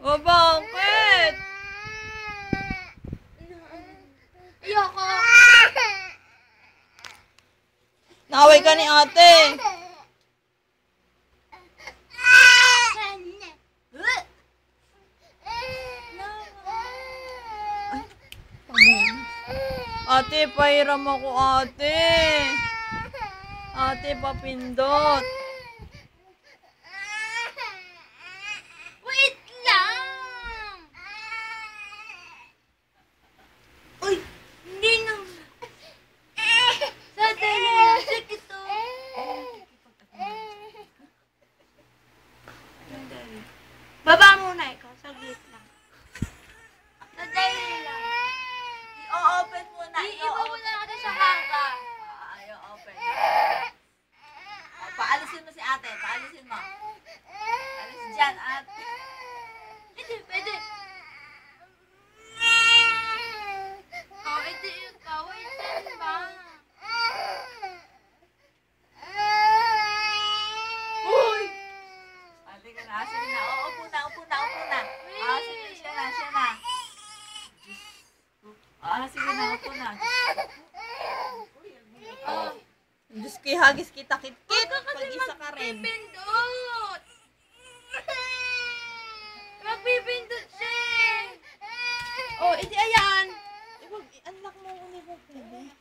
O, bakit? Ayoko. Naway ka ni ate. Ate, pahiram ako, ate. Ate, papindot. Wait lang. Uy, hindi na. Sadali lang. Sige ito. Baba muna ikaw. Saglit lang. Sadali lang. I-open muna. Iiba mo na natin sa hanga. I-open. Paalisin mo si ate. Paalisin mo. Alis dyan, ate. Hindi, pwede. Oh, ito ikaw. Wait lang ba? Uy! Ate ka na. Sige na. Upo na, upo na, upo na. Sige, siya na, siya na. Sige na, upo na. Diyos ko, hagis kita, kit-kit. Pag-isa ka rin. Magpipindot! Magpipindot siya eh! Oh, edi ayan! Unlock mo ulit mo, pwede.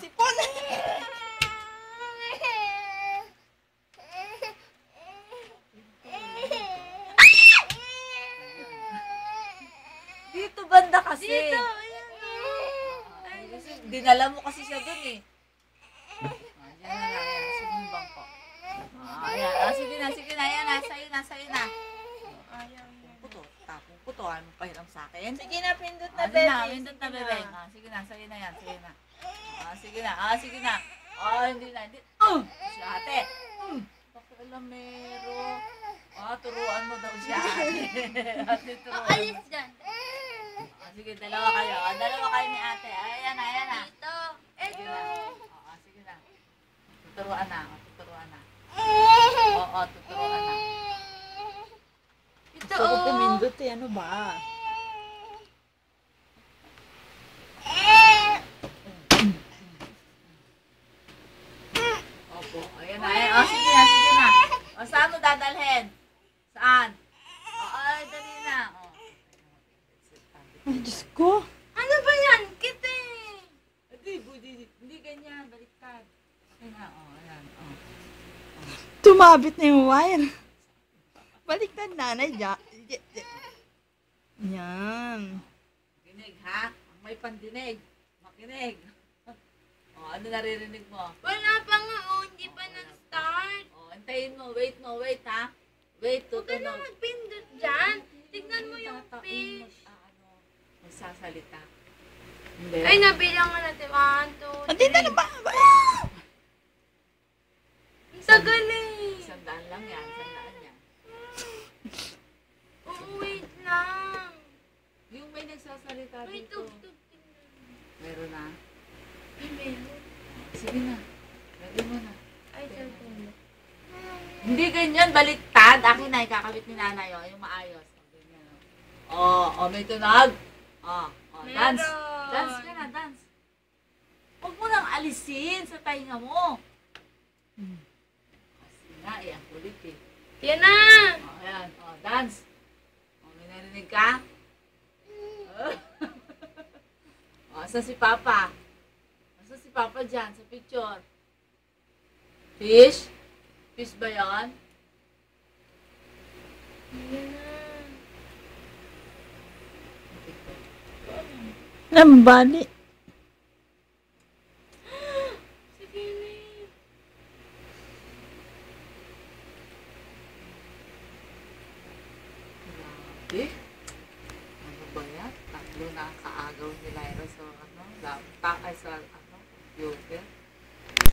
Sipon! Dito banda kasi. Dito, ayan Ay, kasi dinala mo kasi siya dun eh. Diyan na lang, yan. Sige yung bangko. Ayan. Sige na, sige na. Ayan na, sa'yo na, sa'yo na. Puto, tapong puto. Ano mo pahiram sa akin? Sige na, pindot na, Sige na, Betty. pindot na, bebe. Sige na, sa'yo na yan, sa'yo na. Sige na, sige na. Hindi na, hindi. Si ate. Pakialamero. Turuan mo daw siya. Ate, turuan. Alis dyan. Sige, dalawa kayo. Dalawa kayo ni ate. Ayan na, ayan na. Dito. Sige Eto. na. Sige na. Tuturuan na. Tuturuan na. Tuturuan na. Ito, Gusto ko pumindot eh. Ano ba? Opo. Ayan na. Ayan. Sige na. Sige na. Saan mo dadalhin? Saan? Dali na. Ay, Diyos ko. Ano ba yan? Kite. Hindi ganyan. Baliktad. Ayan na. Ayan. Tumabit na yung wire. Baliktad nanay. Yan. Makinig ha? May pandinig. Makinig. Ano naririnig mo? Wala pa nga, hindi pa nag-start. Antayin mo. Wait ha? Wait, Huwag ka na tutunog. magpindot dyan. Tignan mo yung fish. Magsasalita. Hindi. Ay, nabilang nga natin. 1, 2, 3. Andito na ba? Ang tagal eh. 100 lang yan. 100 yan. Oh, wait lang. Yung may nagsasalita Wait, dito. tug. Meron na. Email. Sige na. Lagi mo na. Ay, cellphone mo. Hindi ganyan. Baliktad. Akin na. Ikakabit ni nanay. Yung maayos. Ganyan. May tunog. Dance. Meron. Dance ka na. Dance. Huwag mo nang alisin sa tainga mo. Kasi nga ang kulit eh. Yan na. Ayan. Dance. May narinig ka? Asa si Papa? Asa si Papa dyan sa picture? Fish? Fish ba yan? Yan na. Nambali. Sige na. Grabe. Ano ba yan? 3 na ang kaagaw ni Lyra sa computer.